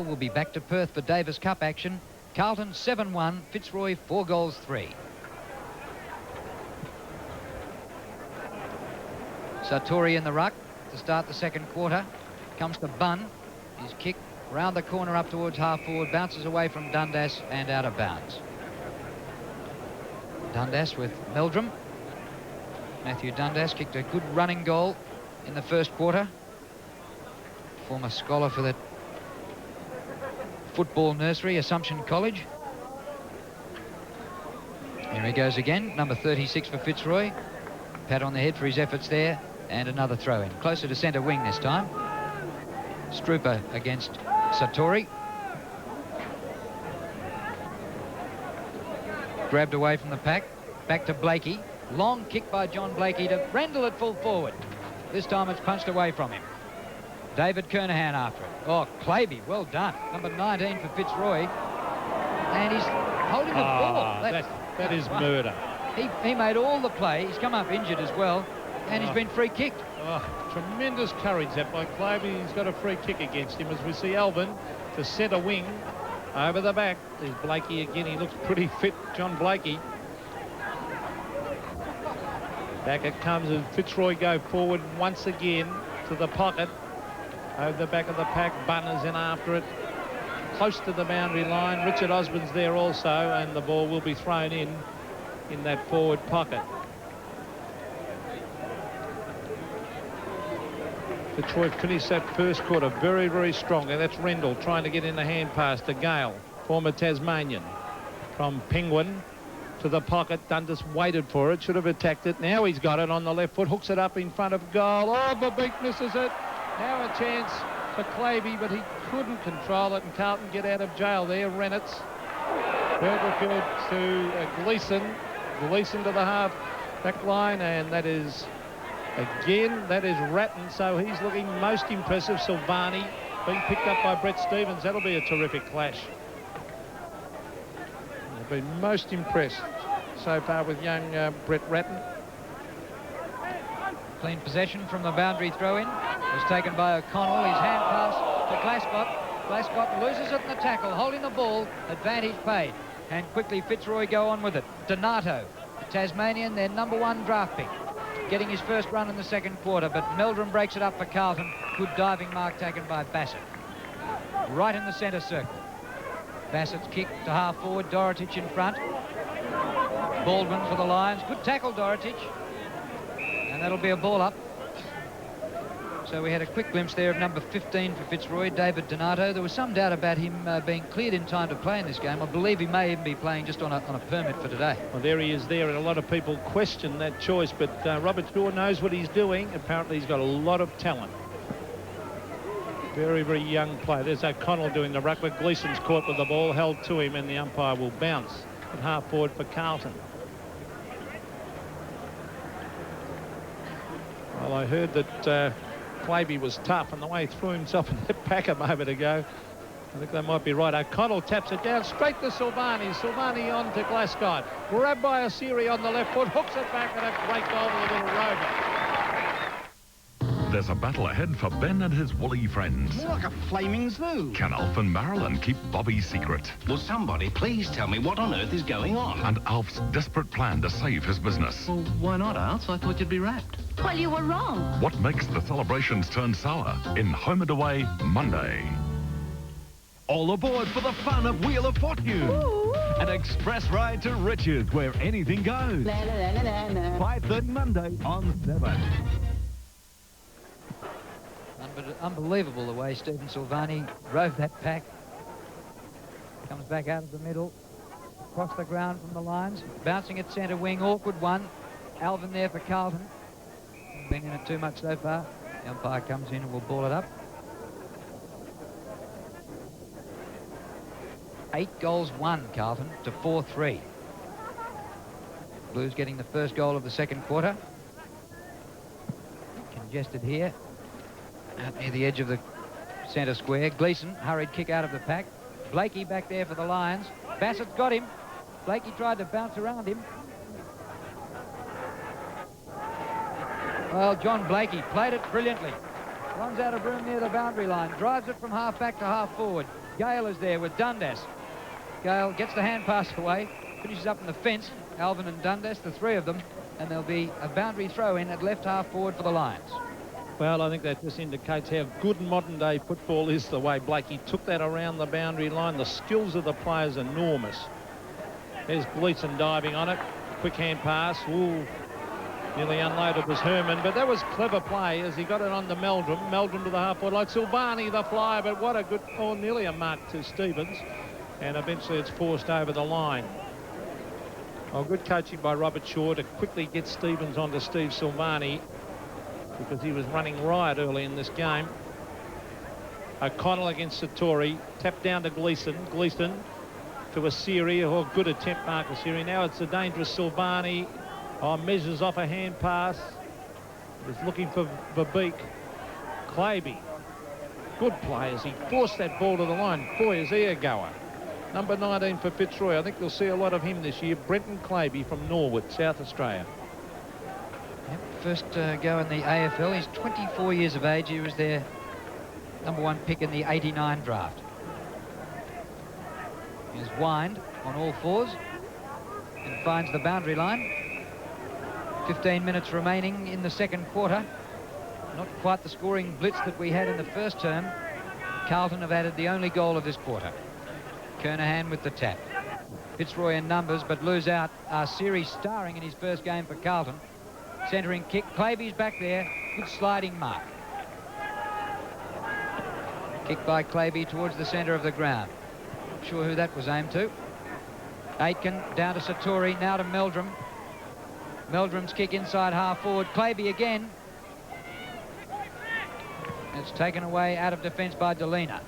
We'll be back to Perth for Davis Cup action. Carlton 7-1, Fitzroy 4-3. Sartori in the ruck to start the second quarter. Comes to Bunn. His kick round the corner up towards half forward, bounces away from Dundas and out of bounds. Dundas with Meldrum. Matthew Dundas kicked a good running goal in the first quarter. Former scholar for the football nursery, Assumption College. Here he goes again, number 36 for Fitzroy. Pat on the head for his efforts there, and another throw in. Closer to centre wing this time. Strooper against Sartori. Grabbed away from the pack. Back to Blakey. Long kick by John Blakey to Rendell at full forward. This time it's punched away from him. David Kernahan after it. Oh, Claby, well done. Number 19 for Fitzroy. And he's holding the ball. That is murder. He made all the play. He's come up injured as well. And he's been free kicked. Tremendous courage that by Claby. He's got a free kick against him as we see Alvin to centre wing over the back. There's Blakey again. He looks pretty fit, John Blakey. Back it comes as Fitzroy go forward once again to the pocket. Over the back of the pack, Bunner's in after it. Close to the boundary line. Richard Osborne's there also, and the ball will be thrown in that forward pocket. Fitzroy finished that first quarter very, very strong, and that's Rendell trying to get in the hand pass to Gale, former Tasmanian. From Penguin to the pocket, Dundas waited for it, should have attacked it. Now he's got it on the left foot, hooks it up in front of goal. Oh, Babeek misses it. Now a chance for Claby, but he couldn't control it, and Carlton get out of jail there. Rennett's Bergerfield to Gleeson. Gleeson to the half back line, and that is Ratton, so he's looking most impressive. Silvani being picked up by Brett Stevens. That'll be a terrific clash. I've been most impressed so far with young Brett Ratton. Clean possession from the boundary throw-in. Was taken by O'Connell. His hand pass to Glascott. Glascott loses it in the tackle, holding the ball. Advantage paid. And quickly Fitzroy go on with it. Donato, the Tasmanian, their #1 draft pick, getting his first run in the second quarter, but Meldrum breaks it up for Carlton. Good diving mark taken by Bassett. Right in the centre circle. Bassett's kick to half forward. Dorotich in front. Baldwin for the Lions. Good tackle, Dorotich. And that'll be a ball up. So we had a quick glimpse there of number 15 for Fitzroy, David Donato. There was some doubt about him being cleared in time to play in this game. I believe he may even be playing just on a permit for today. Well, there he is there, and a lot of people question that choice, but Robert Shaw knows what he's doing. Apparently he's got a lot of talent. Very, very young player. There's O'Connell doing the ruck, but Gleeson's caught with the ball, held to him, and the umpire will bounce at half forward for Carlton. Well, I heard that Claby was tough, and the way he threw himself in that pack a moment ago, I think they might be right. O'Connell taps it down straight to Silvani. Silvani on to Glascott. Grabbed by Asiri on the left foot, hooks it back, and a great goal with a little rover. There's a battle ahead for Ben and his woolly friends. More like a flaming zoo. Can Alf and Marilyn keep Bobby's secret? Will somebody please tell me what on earth is going on? And Alf's desperate plan to save his business. Well, why not, Alf? I thought you'd be wrapped. Well, you were wrong. What makes the celebrations turn sour in Home and Away Monday? All aboard for the fun of Wheel of Fortune. Ooh. An express ride to riches where anything goes. La, la, la, la, la. 5:30 Monday on 7. Unbelievable the way Stephen Silvani drove that pack. Comes back out of the middle, across the ground from the lines, bouncing at centre wing, awkward one. Alvin there for Carlton. Been in it too much so far. The umpire comes in and will ball it up. 8-1 Carlton to 4-3. Blues getting the first goal of the second quarter. Congested here. Out near the edge of the centre square. Gleeson, hurried kick out of the pack. Blakey back there for the Lions. Bassett's got him. Blakey tried to bounce around him. Well, John Blakey played it brilliantly. runs out of room near the boundary line, drives it from half back to half forward. Gale is there with Dundas. Gale gets the hand pass away, finishes up in the fence. Alvin and Dundas, the three of them, and there'll be a boundary throw in at left half forward for the Lions. Well, I think that just indicates how good modern day football is, the way Blakey took that around the boundary line. The skills of the players are enormous. There's Gleeson diving on it. Quick hand pass. Ooh, nearly unloaded was Herman, but that was clever play as he got it on to Meldrum. Meldrum to the half-forward line. Silvani the flyer, but what a good, nearly a mark to Stevens. And eventually it's forced over the line. Oh, good coaching by Robert Shaw to quickly get Stevens onto Steve Silvani because he was running riot early in this game. O'Connell against Satori. Tapped down to Gleeson. Gleeson to Asiri. Oh, good attempt, Mark Asiri. Now it's a dangerous Silvani. Oh, measures off a hand pass. He's looking for Verbeek. Claby. Good play as he forced that ball to the line. Boy, is he a goer. Number 19 for Fitzroy. I think we'll see a lot of him this year. Brenton Claby from Norwood, South Australia. Yep, first go in the AFL. He's 24 years of age. He was their #1 pick in the 89 draft. He's Wind on all fours and finds the boundary line. 15 minutes remaining in the second quarter. Not quite the scoring blitz that we had in the first term. Carlton have added the only goal of this quarter. Kernahan with the tap. Fitzroy in numbers, but lose out. Siri starring in his first game for Carlton. Centering kick. Claby's back there. Good sliding mark. Kick by Claby towards the centre of the ground. Not sure who that was aimed to. Aitken down to Satori. Now to Meldrum. Meldrum's kick inside half forward. Claby again. It's taken away out of defence by Delena.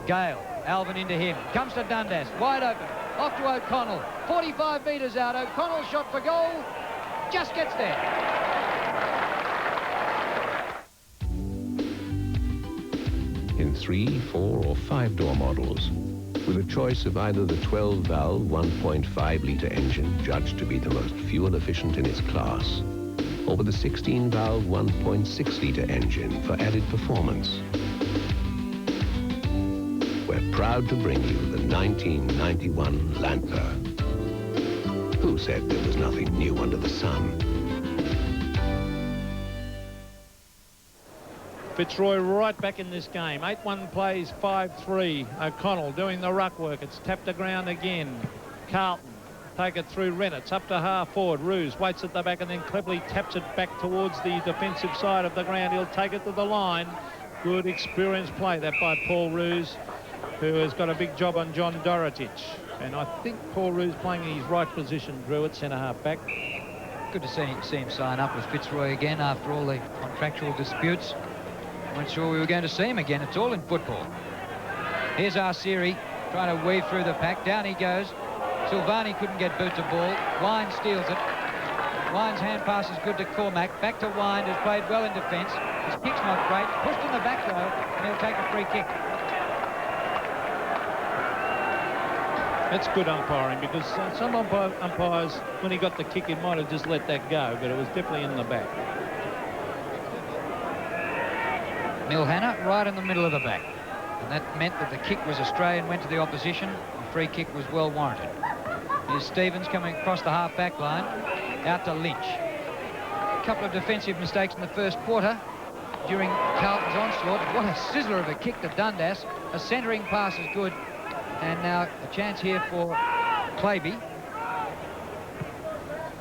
Gale. Alvin into him. Comes to Dundas. Wide open. Off to O'Connell. 45 metres out. O'Connell shot for goal. Just gets there. In 3, 4 or 5 door models, with a choice of either the 12-valve 1.5-litre engine judged to be the most fuel efficient in its class, or with a 16-valve 1.6-litre engine for added performance. We're proud to bring you the 1991 Lancer. Who said there was nothing new under the sun? Fitzroy right back in this game. 8-1 plays 5-3. O'Connell doing the ruck work. It's tapped the ground again. Carlton take it through Rhett. It's up to half forward. Roos waits at the back and then cleverly taps it back towards the defensive side of the ground. He'll take it to the line. Good experienced play that by Paul Roos, who has got a big job on John Dorotich. And I think Paul Roos playing in his right position, Drew, at centre-half back. Good to see him sign up with Fitzroy again after all the contractual disputes. Weren't sure we were going to see him again. It's all in football. Here's Arsiri trying to weave through the pack. Down he goes. Silvani couldn't get boot to ball. Wine steals it. Wine's hand pass is good to Cormac. Back to Wine, who's played well in defence. His kick's not great. Pushed in the back, though, and he'll take a free kick. That's good umpiring, because some umpires, when he got the kick, he might have just let that go, but it was definitely in the back. Milhana right in the middle of the back. And that meant that the kick was Australian, went to the opposition. The free kick was well warranted. Here's Stevens coming across the half-back line, out to Lynch. A couple of defensive mistakes in the first quarter during Carlton's onslaught. What a sizzler of a kick to Dundas. A centering pass is good. And now a chance here for Claby.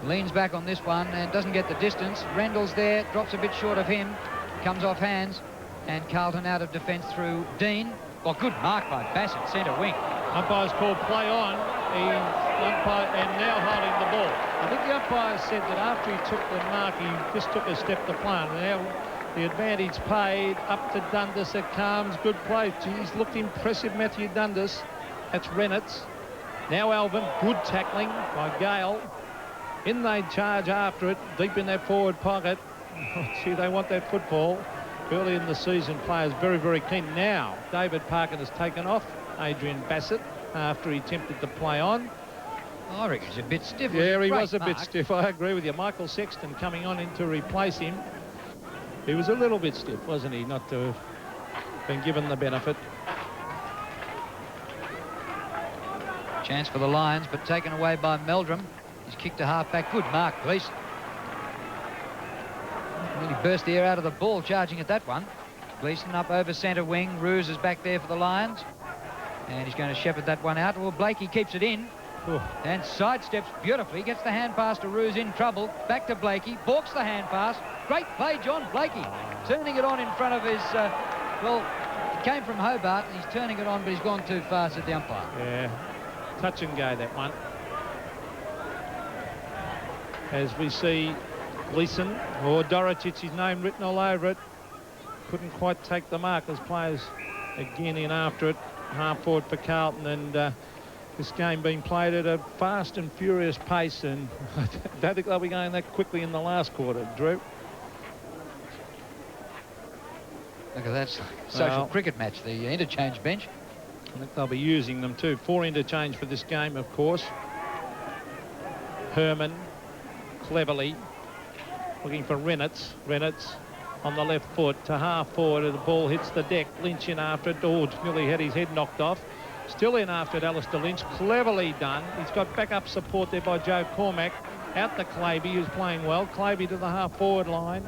Leans back on this one and doesn't get the distance. Rendell's there, drops a bit short of him. Comes off hands. And Carlton out of defence through Dean. Well, good mark by Bassett, centre wing. Umpire's called play on. And now holding the ball. I think the umpire said that after he took the mark, he just took a step to play on. Now the advantage paid. Up to Dundas it comes. Good play. Geez, looked impressive, Matthew Dundas. That's Rennett's. Now Alvin. Good tackling by Gale. In they charge after it, deep in that forward pocket. Oh, gee, they want that football. Early in the season, players very, very keen. Now, David Parkin has taken off Adrian Bassett after he attempted to play on. Oh, I reckon he's a bit stiff. Yeah, he was a bit stiff. I agree with you. Michael Sexton coming on in to replace him. He was a little bit stiff, wasn't he, not to have been given the benefit. Chance for the Lions, but taken away by Meldrum. He's kicked to half-back. Good mark, Gleeson. Really burst the air out of the ball, charging at that one. Gleeson up over centre wing. Roos is back there for the Lions. And he's going to shepherd that one out. Well, Blakey keeps it in. Ooh. And sidesteps beautifully. Gets the hand pass to Roos, in trouble. Back to Blakey. Balks the hand pass. Great play, John Blakey. Turning it on in front of his... well, it came from Hobart. And he's turning it on, but he's gone too far, said the umpire. Yeah. Touch and go, that one. As we see Gleeson, or Dorotich, his name written all over it, couldn't quite take the mark as players again in after it. Half forward for Carlton, and this game being played at a fast and furious pace, and I don't think they'll be going that quickly in the last quarter, Drew. Look at that social cricket match, the interchange bench. I think they'll be using them too. 4 interchange for this game, of course. Herman cleverly looking for Rennett. Rennett's on the left foot to half forward, and the ball hits the deck. Lynch in after it. Oh, nearly had his head knocked off. Still in after it, Alistair Lynch. Cleverly done. He's got backup support there by Joe Cormack. Out to Claby, who's playing well. Claby to the half forward line.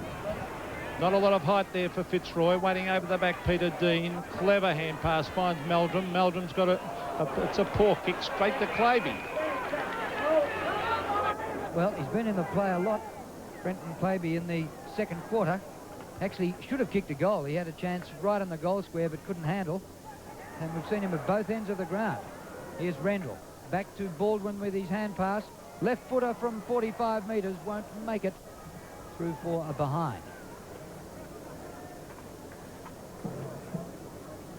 Not a lot of height there for Fitzroy. Waiting over the back, Peter Dean. Clever hand pass, finds Meldrum. Meldrum's got it's a poor kick straight to Claby. Well, he's been in the play a lot, Brenton Claby, in the second quarter. Actually, should have kicked a goal. He had a chance right on the goal square, but couldn't handle. And we've seen him at both ends of the ground. Here's Rendell. Back to Baldwin with his hand pass. Left footer from 45 metres. Won't make it through for a behind.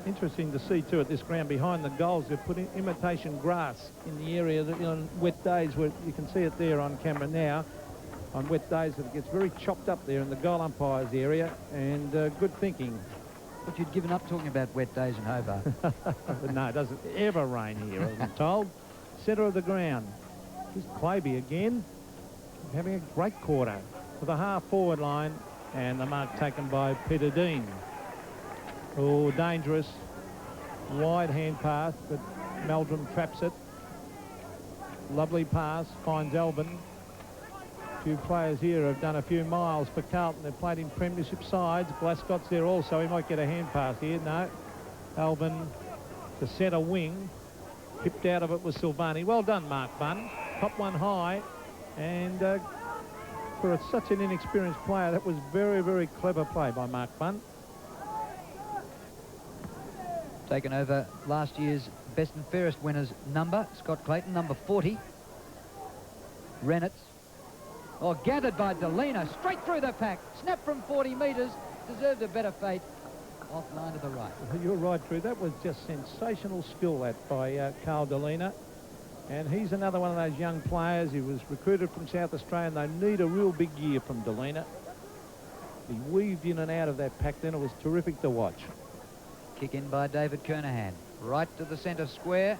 Interesting to see too at this ground behind the goals they've put in imitation grass in the area that, on wet days, where you can see it there on camera now, on wet days that it gets very chopped up there in the goal umpire's area, and good thinking. But you'd given up talking about wet days in Hobart. No, it doesn't ever rain here, I'm told. Centre of the ground. Here's Claby again, having a great quarter for the half forward line, and the mark taken by Peter Dean. Oh, dangerous. Wide hand pass, but Meldrum traps it. Lovely pass, finds Alvin. A few players here have done a few miles for Carlton. They've played in premiership sides. Glasgott's there also. He might get a hand pass here. No. Alvin to centre wing. Pipped out of it was Silvani. Well done, Mark Bunn. Top one high. And for such an inexperienced player, that was very, very clever play by Mark Bunn. Taken over last year's best and fairest winners number. Scott Clayton, number 40. Rennett. Oh, gathered by Delina. Straight through the pack. Snap from 40 metres. Deserved a better fate. Off line to the right. You're right, Drew. That was just sensational skill, that by Carl Delina. And he's another one of those young players. He was recruited from South Australia, and they need a real big year from Delina. He weaved in and out of that pack then. It was terrific to watch. Kick in by David Kernahan. Right to the centre square.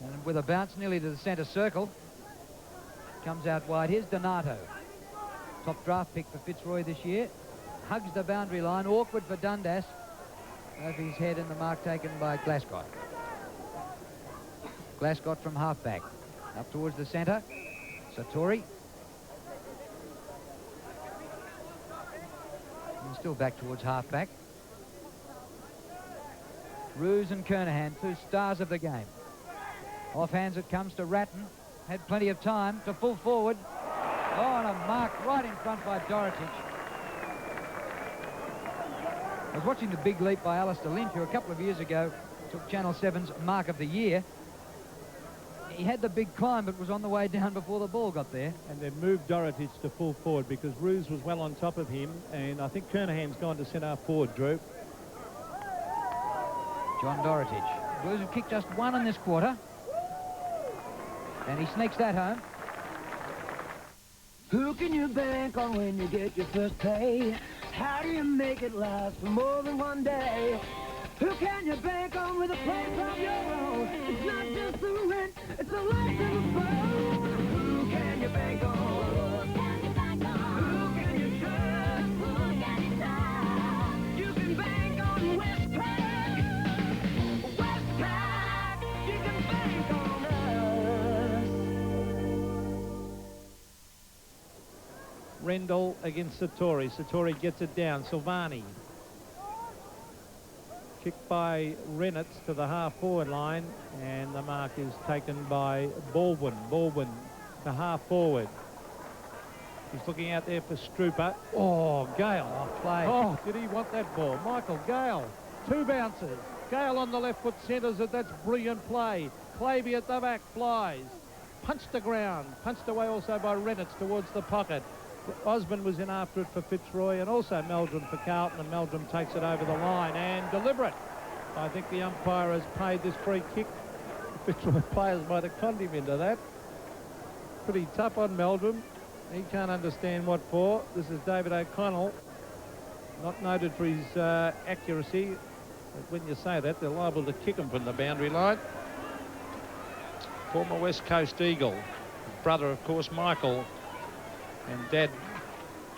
And with a bounce nearly to the centre circle. Comes out wide. Here's Donato. Top draft pick for Fitzroy this year. Hugs the boundary line. Awkward for Dundas. Over his head, and the mark taken by Glasgott. Glasgott from halfback. Up towards the centre. Satori. And still back towards halfback. Roos and Kernahan, two stars of the game. Off hands it comes to Ratton. Had plenty of time to full forward. Oh, and a mark right in front by Dorotich. I was watching the big leap by Alistair Lynch, who a couple of years ago took Channel 7's Mark of the Year. He had the big climb, but was on the way down before the ball got there. And they've moved Dorotich to full forward because Roos was well on top of him, and I think Kernahan's gone to centre forward, Drew. John Dorotich. Blues have kicked just one in this quarter. And he sneaks that home. Who can you bank on when you get your first pay? How do you make it last for more than one day? Who can you bank on with a place of your own? It's not just the rent, it's a life of a phone. Who can you bank on? Who can you trust? Who can you trust? Rendell against Satori. Satori gets it down. Silvani. Kicked by Rennett to the half-forward line, and the mark is taken by Baldwin. Baldwin to half-forward. He's looking out there for Strooper. Oh, Gale. Off play. Oh, did he want that ball? Michael Gale. 2 bounces. Gale on the left foot centres it. That's brilliant play. Clavey at the back flies. Punched the ground. Punched away also by Rennett towards the pocket. Osborne was in after it for Fitzroy, and also Meldrum for Carlton, and Meldrum takes it over the line, and deliberate. I think the umpire has paid this free kick. The Fitzroy players might have conned him into that. Pretty tough on Meldrum. He can't understand what for. This is David O'Connell, not noted for his accuracy. But when you say that, they're liable to kick him from the boundary line. Former West Coast Eagle. His brother, of course, Michael. And Dad,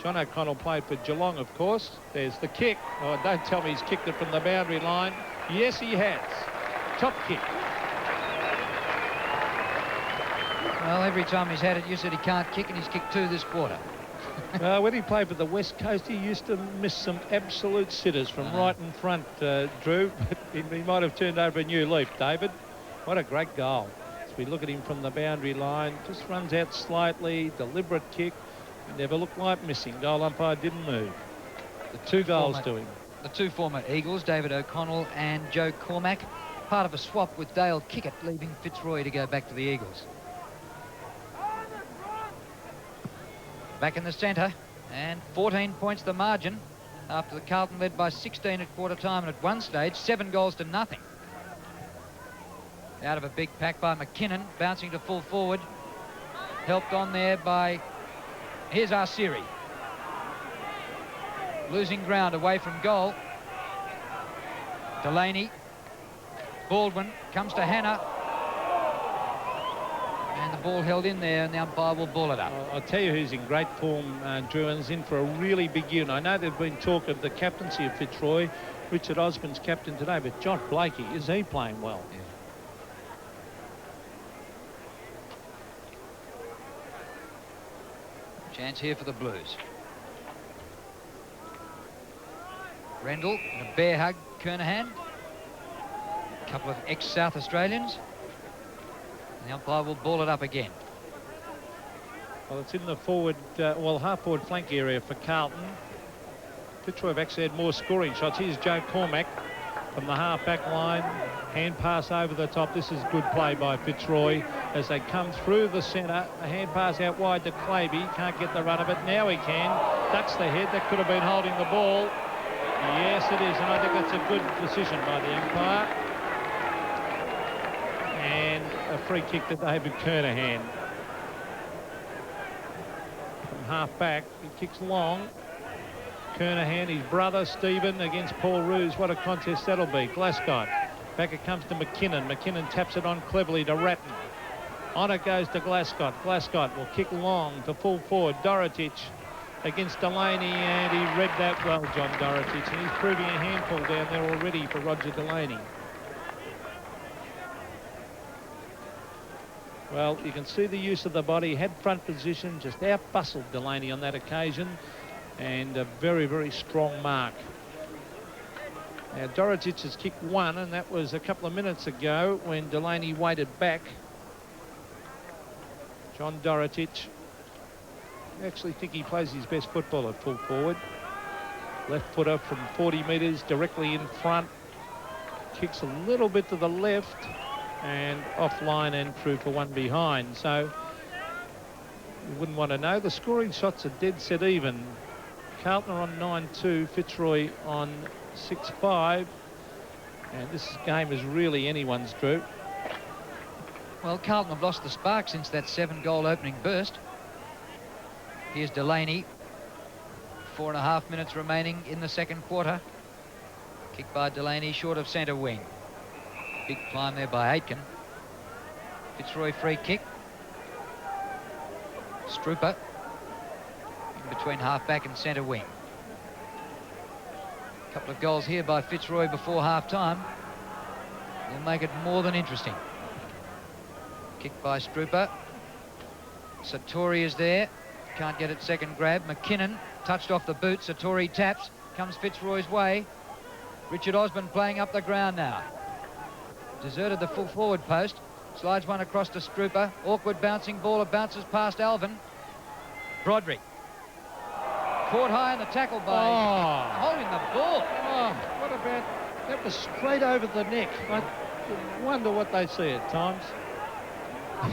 John O'Connell, played for Geelong, of course. There's the kick. Oh, don't tell me he's kicked it from the boundary line. Yes, he has. Top kick. Well, every time he's had it, you said he can't kick, and he's kicked 2 this quarter. When he played for the West Coast, he used to miss some absolute sitters from right in front, Drew. But he might have turned over a new leaf, David. What a great goal. As we look at him from the boundary line, just runs out slightly, deliberate kick. Never looked like missing. Goal umpire didn't move. The 2 goals to him. The 2 former Eagles, David O'Connell and Joe Cormack, part of a swap with Dale Kickett, leaving Fitzroy to go back to the Eagles. Back in the centre, and 14 points the margin after the Carlton led by 16 at quarter time, and at one stage 7 goals to nothing. Out of a big pack by McKinnon, bouncing to full forward, helped on there by, here's Arsiri, losing ground away from goal. Delaney, Baldwin comes to Hannah, and the ball held in there, and the umpire will ball it up. I'll tell you who's in great form, Drew, and is in for a really big year. And I know there's been talk of the captaincy of Fitzroy. Richard Osborne's captain today, but John Blakey, is he playing well? Yeah. Chance here for the Blues. Rendell, and a bear hug, Kernahan. A couple of ex-South Australians. And the umpire will ball it up again. Well, it's in the forward, half-forward flank area for Carlton. Fitzroy have actually had more scoring shots. Here's Joe Cormack from the half-back line. Hand pass over the top. This is good play by Fitzroy as they come through the centre. A hand pass out wide to Clavey. Can't get the run of it. Now he can. Ducks the head. That could have been holding the ball. Yes, it is. And I think that's a good decision by the umpire. And a free kick to David Kernahan. From half-back, he kicks long. Kernahan, his brother, Stephen, against Paul Roos. What a contest that'll be. Glasgow. Back it comes to McKinnon. McKinnon taps it on cleverly to Ratton. On it goes to Glasgow. Glasgow will kick long to full forward. Dorotic against Delaney, and he read that well, John Dorotic. And he's proving a handful down there already for Roger Delaney. Well, you can see the use of the body. Had front position, just out-bustled Delaney on that occasion. And a very, very strong mark. Now, Dorotic has kicked 1, and that was a couple of minutes ago when Delaney waited back. John Dorotic. I actually think he plays his best football at full forward. Left footer from 40 metres directly in front. Kicks a little bit to the left and offline and through for one behind. So you wouldn't want to know. The scoring shots are dead set even. Carlton are on 9-2, Fitzroy on 6-5, and this game is really anyone's, Drew. Well, Carlton have lost the spark since that 7-goal opening burst. Here's Delaney. 4.5 minutes remaining in the second quarter. Kick by Delaney, short of centre wing. Big climb there by Aitken. Fitzroy free kick. Strooper in between half-back and centre wing. A couple of goals here by Fitzroy before half-time will make it more than interesting. Kick by Strooper. Satori is there. can't get it second grab. McKinnon touched off the boot. Satori taps. Comes Fitzroy's way. Richard Osmond playing up the ground now. Deserted the full forward post. Slides one across to Strooper. Awkward bouncing ball. It bounces past Alvin. Broderick. Caught high in the tackle by holding the ball. Oh, what about... That was straight over the neck. I wonder what they see at times.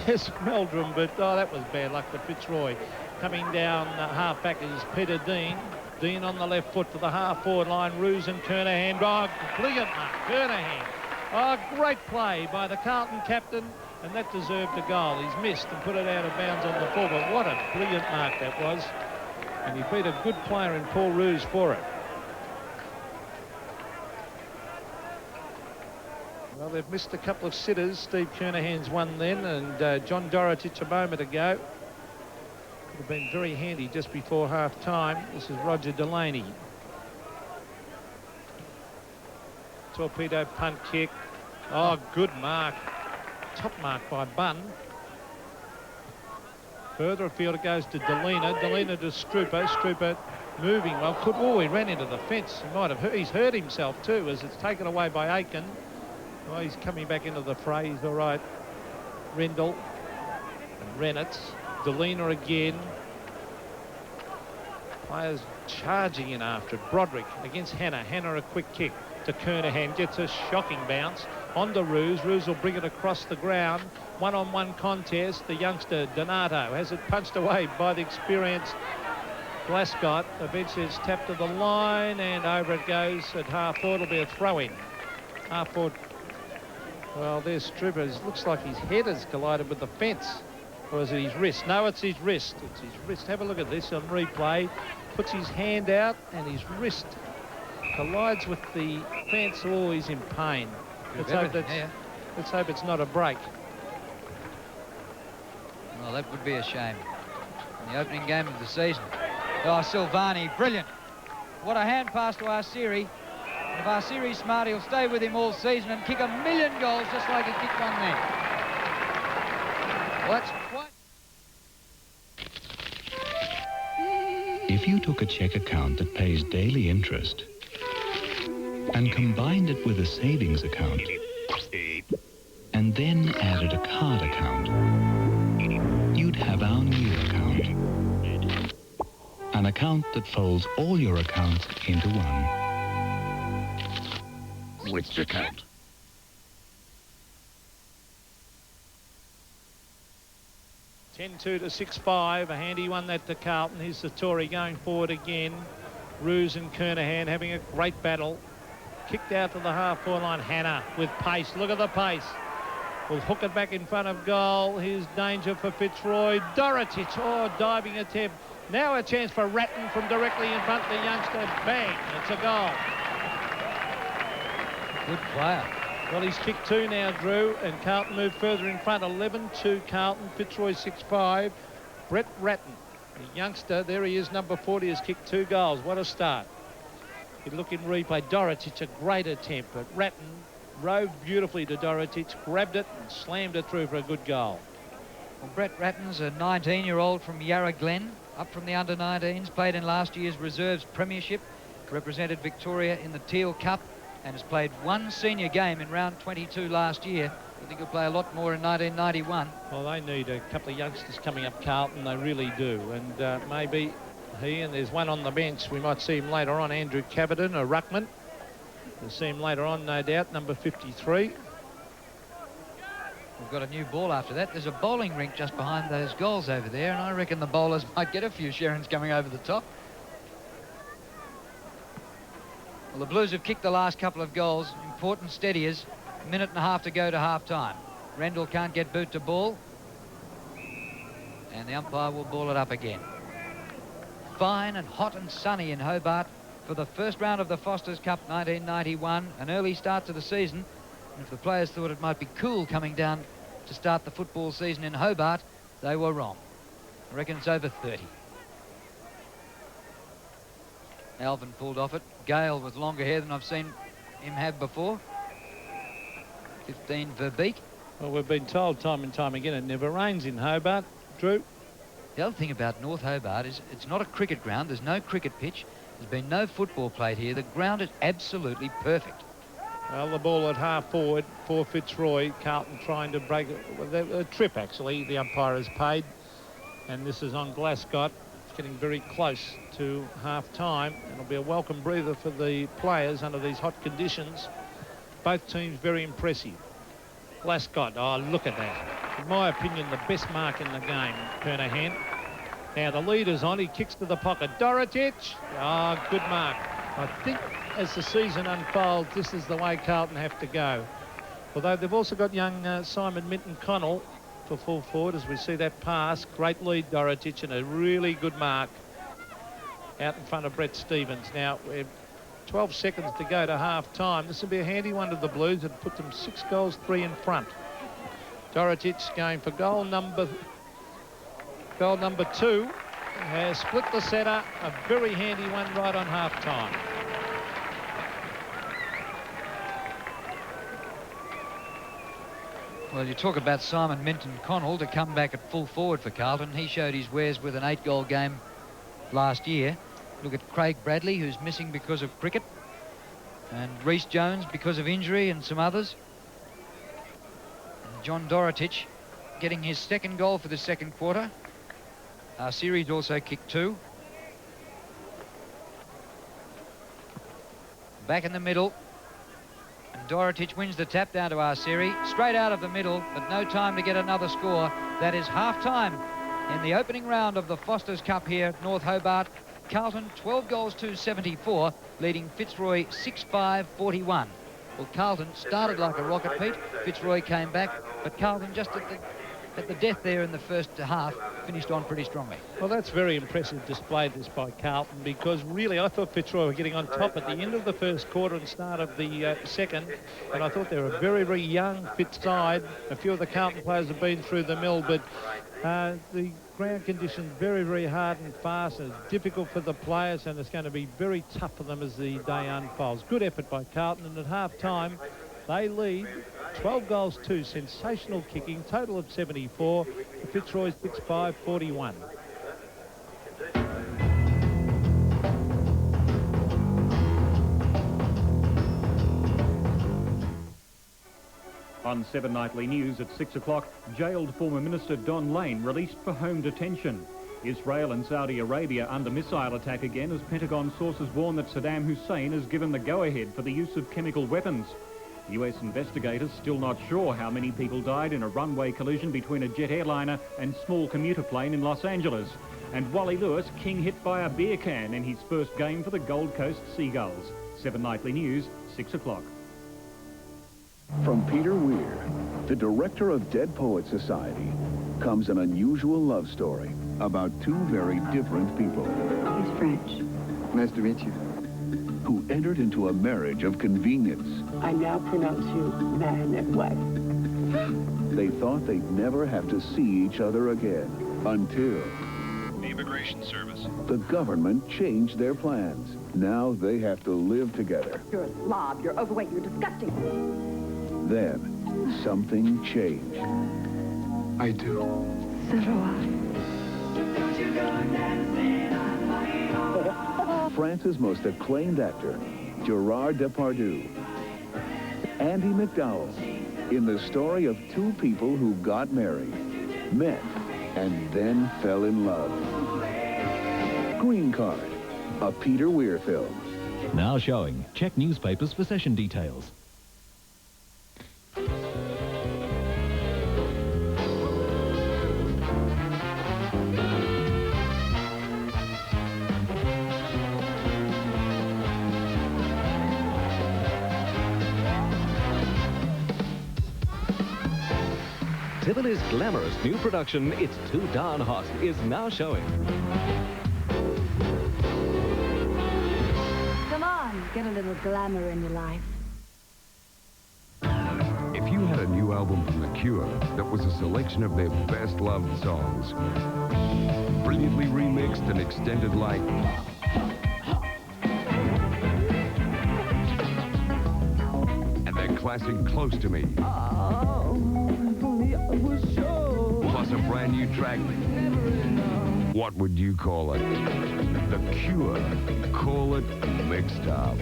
Yes, Meldrum, but that was bad luck for Fitzroy. Coming down half back is Peter Dean. Dean on the left foot to the half-forward line. Roos and Kernahan. Oh, brilliant mark, Kernahan. Oh, great play by the Carlton captain, and that deserved a goal. He's missed and put it out of bounds on the full, but what a brilliant mark that was. And he beat a good player in Paul Roos for it. Well, they've missed a couple of sitters. Steve Kernahan's one then, and John Dorotich a moment ago. Would have been very handy just before half-time. This is Roger Delaney. Torpedo punt kick. Oh, good mark. Top mark by Bunn. Further afield it goes to Delina. Delina to Strooper. Strooper moving well. He ran into the fence. He's hurt himself too as it's taken away by Aiken. Well, he's coming back into the fray. He's all right. Rendell and Rennett. Delina again. Players charging in after it. Broderick against Hanna. Hanna a quick kick to Kernahan. Gets a shocking bounce. On to Roos. Roos will bring it across the ground. One-on-one contest. The youngster Donato has it punched away by the experienced Glascott. Eventually it's tapped to the line and over it goes at half-forward. It'll be a throw-in. Half-forward. Well, there's Strippers. Looks like his head has collided with the fence. Or is it his wrist? No, it's his wrist. It's his wrist. Have a look at this on replay. Puts his hand out and his wrist collides with the fence. Oh, he's in pain. Let's hope it's not a break. Well, that would be a shame. In the opening game of the season. Oh, Silvani, brilliant. What a hand pass to Arsiri. If Arsiri's smart, he'll stay with him all season and kick 1,000,000 goals just like he kicked one there. Well, that's quite... If you took a cheque account that pays daily interest and combined it with a savings account and then added a card account, you'd have our new account. An account that folds all your accounts into one. Which account? $10-2 to 6-5. A handy one that to Carlton. Here's Satori going forward again. Roos and Kernahan having a great battle. Kicked out to the half-forward line. Hanna with pace. Look at the pace. Will hook it back in front of goal. Here's danger for Fitzroy. Dorotich. Oh, diving attempt. Now a chance for Ratton from directly in front. The youngster. Bang. It's a goal. Good player. Well, he's kicked 2 now, Drew, and Carlton moved further in front. 11-2 Carlton. Fitzroy 6-5. Brett Ratton, the youngster, there he is, number 40, has kicked 2 goals. What a start. You look in replay. Dorotich, a great attempt, but Ratton rode beautifully to Dorotich, grabbed it and slammed it through for a good goal. Well, Brett Ratton's a 19-year-old from Yarra Glen, up from the under-19s, played in last year's reserves premiership, represented Victoria in the Teal Cup, and has played 1 senior game in round 22 last year. I think he'll play a lot more in 1991. Well, they need a couple of youngsters coming up, Carlton. They really do. And maybe he, and there's one on the bench. We might see him later on, Andrew Cavidan, a ruckman. We'll see him later on, no doubt, number 53. We've got a new ball after that. There's a bowling rink just behind those goals over there, and I reckon the bowlers might get a few Sherrans coming over the top. Well, the Blues have kicked the last couple of goals. Important steadiers. A minute and a half to go to half-time. Rendell can't get boot to ball. And the umpire will ball it up again. Fine and hot and sunny in Hobart for the first round of the Foster's Cup 1991. An early start to the season. And if the players thought it might be cool coming down to start the football season in Hobart, they were wrong. I reckon it's over 30. Alvin pulled off it. Gale with longer hair than I've seen him have before. 15 Verbeek. Well, we've been told time and time again it never rains in Hobart, Drew. The other thing about North Hobart is it's not a cricket ground. There's no cricket pitch. There's been no football played here. The ground is absolutely perfect. Well, the ball at half forward for Fitzroy. Carlton trying to break a trip, actually. The umpire has paid. And this is on Glasgow. It's getting very close to half-time. It'll be a welcome breather for the players under these hot conditions. Both teams very impressive. Glasgow, oh, look at that. In my opinion, the best mark in the game, Kernahan. Now the leader's on. He kicks to the pocket. Digitised. Oh, good mark. I think as the season unfolds, this is the way Carlton have to go. Although they've also got young Simon Minton-Connell for full forward as we see that pass. Great lead, Digitised, and a really good mark out in front of Brett Stevens. Now, we're 12 seconds to go to half-time. This will be a handy one to the Blues. It'll put them 6 goals, 3 in front. Digitised going for goal number 2. Has split the setter. A very handy one right on half-time. Well, you talk about Simon Minton-Connell to come back at full forward for Carlton. He showed his wares with an 8-goal game last year. Look at Craig Bradley, who's missing because of cricket, and Rhys Jones because of injury, and some others. And John Digitised getting his 2nd goal for the 2nd quarter. Our series also kicked 2. Back in the middle. And Digitised wins the tap down to our series. Straight out of the middle, but no time to get another score. That is half-time in the opening round of the Foster's Cup here at North Hobart. Carlton 12 goals to 74, leading Fitzroy 6-5-41. Well, Carlton started like a rocket, Pete. Fitzroy came back, but Carlton just at the death there in the first half finished on pretty strongly. Well, that's very impressive display this by Carlton, because really I thought Fitzroy were getting on top at the end of the first quarter and start of the second, and I thought they were a very, very young, fit side. A few of the Carlton players have been through the mill, but the ground conditions very, very hard and fast, and it's difficult for the players, and it's going to be very tough for them as the day unfolds. Good effort by Carlton, and at half-time they lead 12 goals to, sensational kicking, total of 74. The Fitzroy's 6-5-41. On 7 Nightly News at 6 o'clock, jailed former Minister Don Lane released for home detention. Israel and Saudi Arabia under missile attack again as Pentagon sources warn that Saddam Hussein has given the go-ahead for the use of chemical weapons. US investigators still not sure how many people died in a runway collision between a jet airliner and small commuter plane in Los Angeles. And Wally Lewis, king hit by a beer can in his first game for the Gold Coast Seagulls. 7 Nightly News, 6 o'clock. From Peter Weir, the director of Dead Poets Society, comes an unusual love story about 2 very different people. He's French. Nice to meet you. Who entered into a marriage of convenience. I now pronounce you man and wife. They thought they'd never have to see each other again until... The Immigration Service. The government changed their plans. Now they have to live together. You're a slob, you're overweight, you're disgusting. Then, something changed. I do. So do I. France's most acclaimed actor, Gerard Depardieu. Andy McDowell, in the story of 2 people who got married, met, and then fell in love. Green Card, a Peter Weir film. Now showing. Check newspapers for session details. Tivoli's glamorous new production, It's Too Darn Hot, is now showing. Come on, get a little glamour in your life. If you had a new album from The Cure that was a selection of their best-loved songs, brilliantly remixed and extended like... and that classic Close to Me. Plus a brand new track What would you call it? The Cure. Call it mixed up.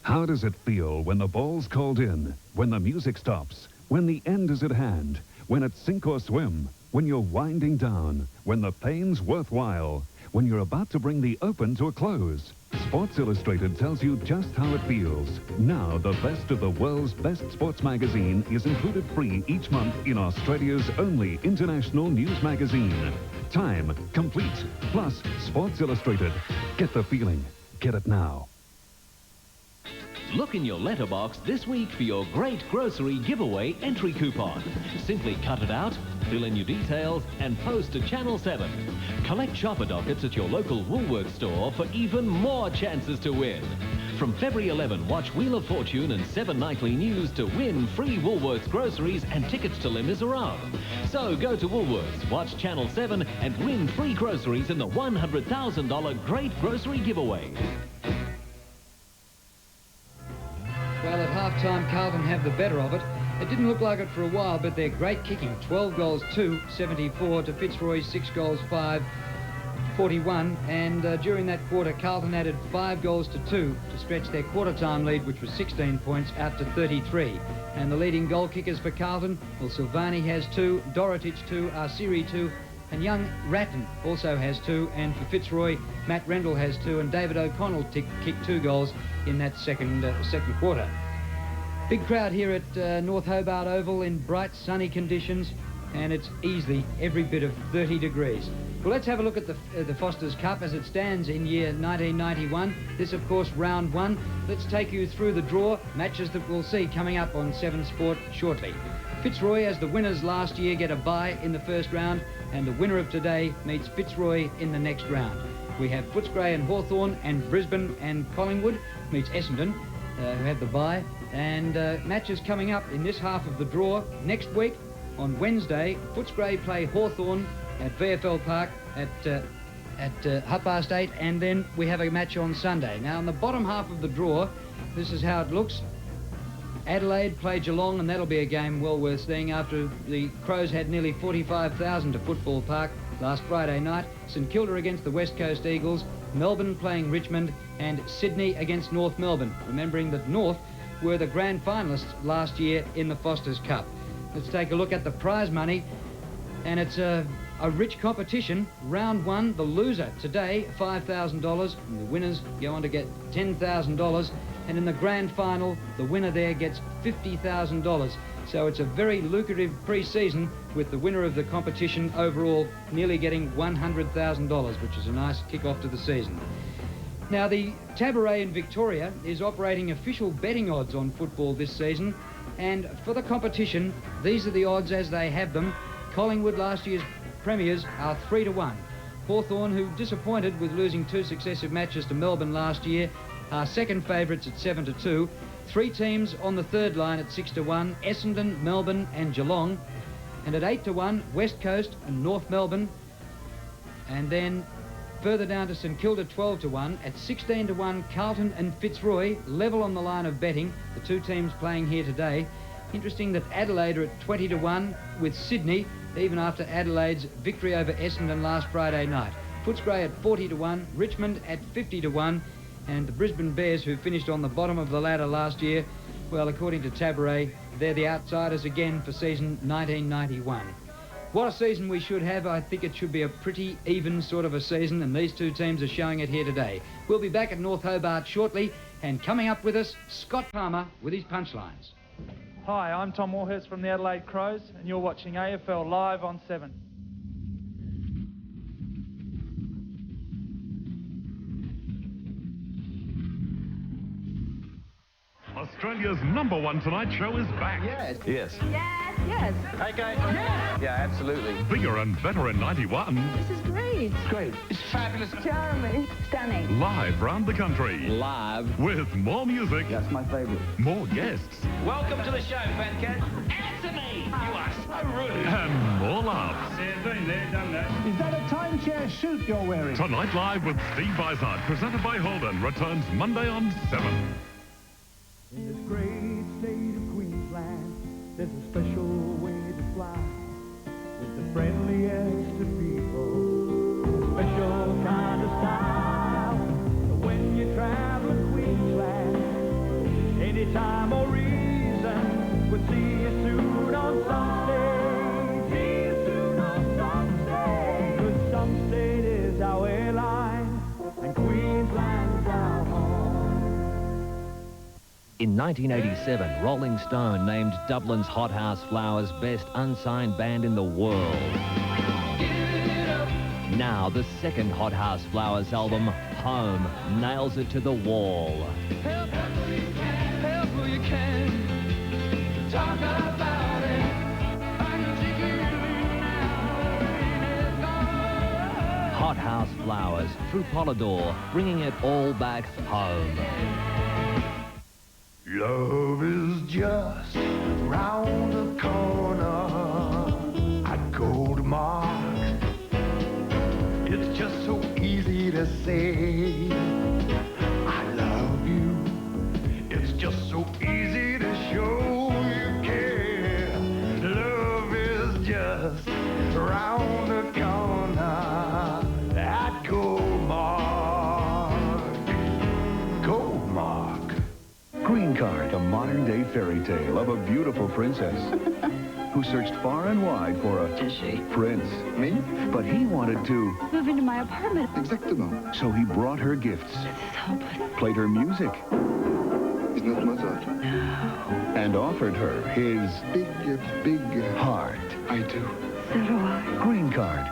How does it feel when the ball's called in, when the music stops, when the end is at hand, when it's sink or swim, when you're winding down, when the pain's worthwhile, when you're about to bring the Open to a close? Sports Illustrated tells you just how it feels. Now, the best of the world's best sports magazine is included free each month in Australia's only international news magazine. Time, complete, plus Sports Illustrated. Get the feeling. Get it now. Look in your letterbox this week for your great grocery giveaway entry coupon. Simply cut it out, fill in your details and post to Channel 7. Collect shopper dockets at your local Woolworths store for even more chances to win. From February 11, watch Wheel of Fortune and 7 Nightly News to win free Woolworths groceries and tickets to Les Miserables. So go to Woolworths, watch Channel 7 and win free groceries in the $100,000 Great Grocery Giveaway. Well, at half-time, Carlton have the better of it. It didn't look like it for a while, but they're great kicking. 12 goals, 2, 74 to Fitzroy, 6 goals, 5, 41. And during that quarter, Carlton added 5 goals to 2 to stretch their quarter-time lead, which was 16 points, out to 33. And the leading goal kickers for Carlton, well, Silvani has 2, Dorotich 2, Arsiri 2, and young Ratton also has 2. And for Fitzroy, Matt Rendell has 2, and David O'Connell kicked 2 goals in that second quarter. Big crowd here at North Hobart Oval in bright sunny conditions, and it's easily every bit of 30 degrees. Well, let's have a look at the Foster's Cup as it stands in year 1991. This, of course, round 1. Let's take you through the draw, matches that we'll see coming up on 7 Sport shortly. Fitzroy, as the winners last year, get a bye in the first round, and the winner of today meets Fitzroy in the next round. We have Footscray and Hawthorn, and Brisbane and Collingwood meets Essendon, who have the bye. And matches coming up in this half of the draw. Next week, on Wednesday, Footscray play Hawthorn at VFL Park at 8:30, and then we have a match on Sunday. Now, in the bottom half of the draw, this is how it looks. Adelaide play Geelong, and that'll be a game well worth seeing after the Crows had nearly 45,000 to Football Park last Friday night. St Kilda against the West Coast Eagles, Melbourne playing Richmond, and Sydney against North Melbourne, remembering that North were the grand finalists last year in the Foster's Cup. Let's take a look at the prize money, and it's a rich competition. Round 1, the loser today, $5,000, and the winners go on to get $10,000, and in the grand final, the winner there gets $50,000. So it's a very lucrative pre-season, with the winner of the competition overall nearly getting $100,000, which is a nice kick-off to the season. Now, the Tabaret in Victoria is operating official betting odds on football this season, and for the competition, these are the odds as they have them. Collingwood, last year's premiers, are 3-1. Hawthorn, who disappointed with losing 2 successive matches to Melbourne last year, are second favourites at 7-2. 3 teams on the third line at 6-1, Essendon, Melbourne and Geelong. And at 8-1, West Coast and North Melbourne. And then further down to St Kilda, 12-1. At 16-1, Carlton and Fitzroy, level on the line of betting, the 2 teams playing here today. Interesting that Adelaide are at 20-1 with Sydney, even after Adelaide's victory over Essendon last Friday night. Footscray at 40-1, Richmond at 50-1, and the Brisbane Bears, who finished on the bottom of the ladder last year, well, according to Tabaret, they're the outsiders again for season 1991. What a season we should have. I think it should be a pretty even sort of a season, and these 2 teams are showing it here today. We'll be back at North Hobart shortly, and coming up with us, Scott Palmer with his punchlines. Hi, I'm Tom Warhurst from the Adelaide Crows, and you're watching AFL Live on 7. Australia's #1 Tonight Show is back. Yes. Yes, yes. Okay. Yeah, absolutely. Bigger and better in 91. This is great. Great. It's fabulous. Charming. Stunning. Live round the country. Live. With more music. That's my favourite. More guests. Welcome to the show, Fancat. Anthony! You are so rude. And more laughs. Yeah, been there, done that. Is that a timeshare suit you're wearing? Tonight Live with Steve Bizard, presented by Holden, returns Monday on 7. In this great state of Queensland, there's a special way to fly with the friendly time or reason. We'll see you soon on Sunday. See you soon on Sunday. 'Cause some state is our airline and Queensland's our home. In 1987, Rolling Stone named Dublin's Hothouse Flowers best unsigned band in the world. Now, the second Hothouse Flowers album, Home, nails it to the wall. Help who you can. Talk about it. I can take you now. Hothouse Flowers, through Polydor, bringing it all back home. Love is just round the corner at Goldmark. It's just so easy to say I love you. It's just so easy to show you care. Love is just round the corner at Goldmark. Goldmark. Green Card, a modern-day fairy tale of a beautiful princess who searched far and wide for a prince. Me? But he wanted to Move into my apartment. Exactement. So he brought her gifts, played her music, He's not Mozart. and offered her his Big heart. I do. So do I. Green Card.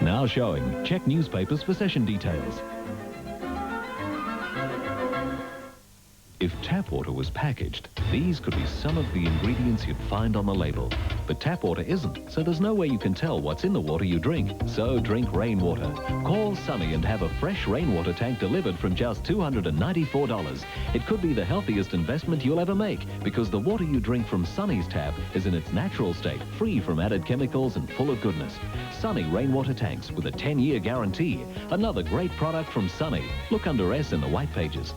Now showing. Check newspapers for session details. If tap water was packaged, these could be some of the ingredients you'd find on the label. But tap water isn't, so there's no way you can tell what's in the water you drink. So drink rainwater. Call Sunny and have a fresh rainwater tank delivered from just $294. It could be the healthiest investment you'll ever make, because the water you drink from Sunny's tap is in its natural state, free from added chemicals and full of goodness. Sunny rainwater tanks with a 10-year guarantee. Another great product from Sunny. Look under S in the white pages.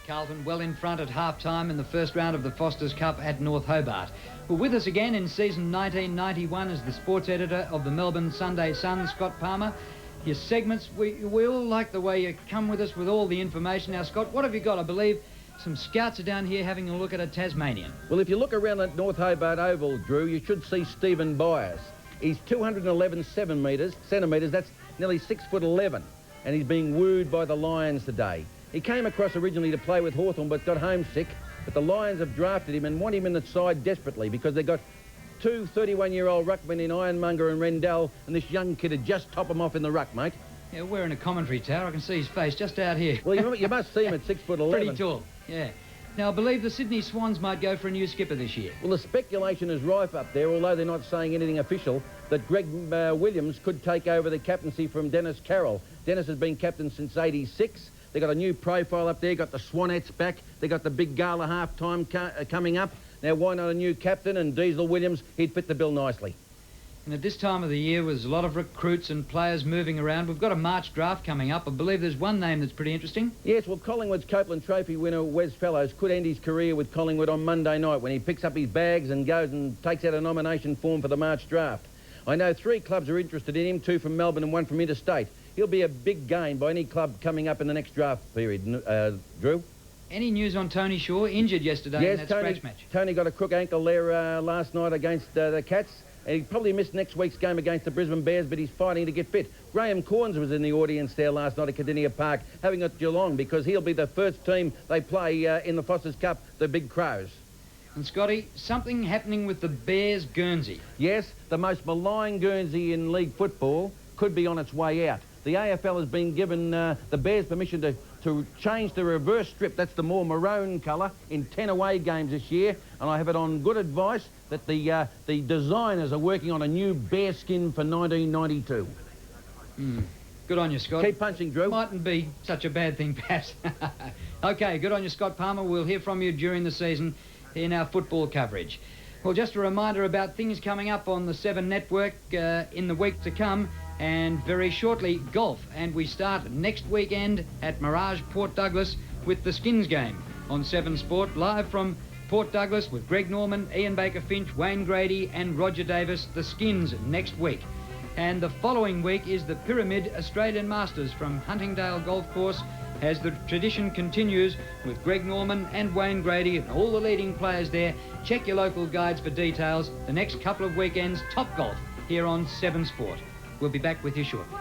Carlton well in front at half-time in the first round of the Foster's Cup at North Hobart. Well, with us again in season 1991 is the sports editor of the Melbourne Sunday Sun, Scott Palmer. Your segments, we all like the way you come with us with all the information. Now, Scott, what have you got? I believe some scouts are down here having a look at a Tasmanian. Well, if you look around at North Hobart Oval, Drew, you should see Stephen Byers. He's 211 centimetres, that's nearly 6'11", and he's being wooed by the Lions today. He came across originally to play with Hawthorn but got homesick, but the Lions have drafted him and want him in the side desperately because they've got two 31-year-old ruckmen in Ironmonger and Rendell, and this young kid would just top him off in the ruck, mate. Yeah, we're in a commentary tower. I can see his face just out here. Well, you must see him at 6'11". Pretty tall, yeah. Now, I believe the Sydney Swans might go for a new skipper this year. Well, the speculation is rife up there, although they're not saying anything official, that Greg Williams could take over the captaincy from Dennis Carroll. Dennis has been captain since '86. They've got a new profile up there, got the Swanettes back. They've got the big gala half-time coming up. Now, why not a new captain? And Diesel Williams, he'd fit the bill nicely. And at this time of the year, with a lot of recruits and players moving around, we've got a March draft coming up. I believe there's one name that's pretty interesting. Yes, well, Collingwood's Copeland Trophy winner, Wes Fellows, could end his career with Collingwood on Monday night when he picks up his bags and goes and takes out a nomination form for the March draft. I know 3 clubs are interested in him, 2 from Melbourne and 1 from interstate. He'll be a big gain by any club coming up in the next draft period. Drew? Any news on Tony Shaw? Injured yesterday in that scratch match. Tony got a crook ankle there last night against the Cats. And he probably missed next week's game against the Brisbane Bears, but he's fighting to get fit. Graham Corns was in the audience there last night at Cardinia Park, having a Geelong, because he'll be the first team they play in the Foster's Cup, the Big Crows. And Scotty, something happening with the Bears Guernsey. Yes, the most maligned Guernsey in league football could be on its way out. The AFL has been given the Bears permission to change the reverse strip, that's the more maroon colour, in 10 away games this year. And I have it on good advice that the designers are working on a new bear skin for 1992. Good on you, Scott. Keep punching, Drew. Mightn't be such a bad thing, perhaps. OK, good on you, Scott Palmer. We'll hear from you during the season in our football coverage. Well, just a reminder about things coming up on the 7 Network in the week to come. And very shortly, golf. And we start next weekend at Mirage Port Douglas with the Skins game on 7 Sport, live from Port Douglas with Greg Norman, Ian Baker-Finch, Wayne Grady and Roger Davis, the Skins next week. And the following week is the Pyramid Australian Masters from Huntingdale Golf Course as the tradition continues with Greg Norman and Wayne Grady and all the leading players there. Check your local guides for details. The next couple of weekends, Top Golf here on 7 Sport. We'll be back with you shortly.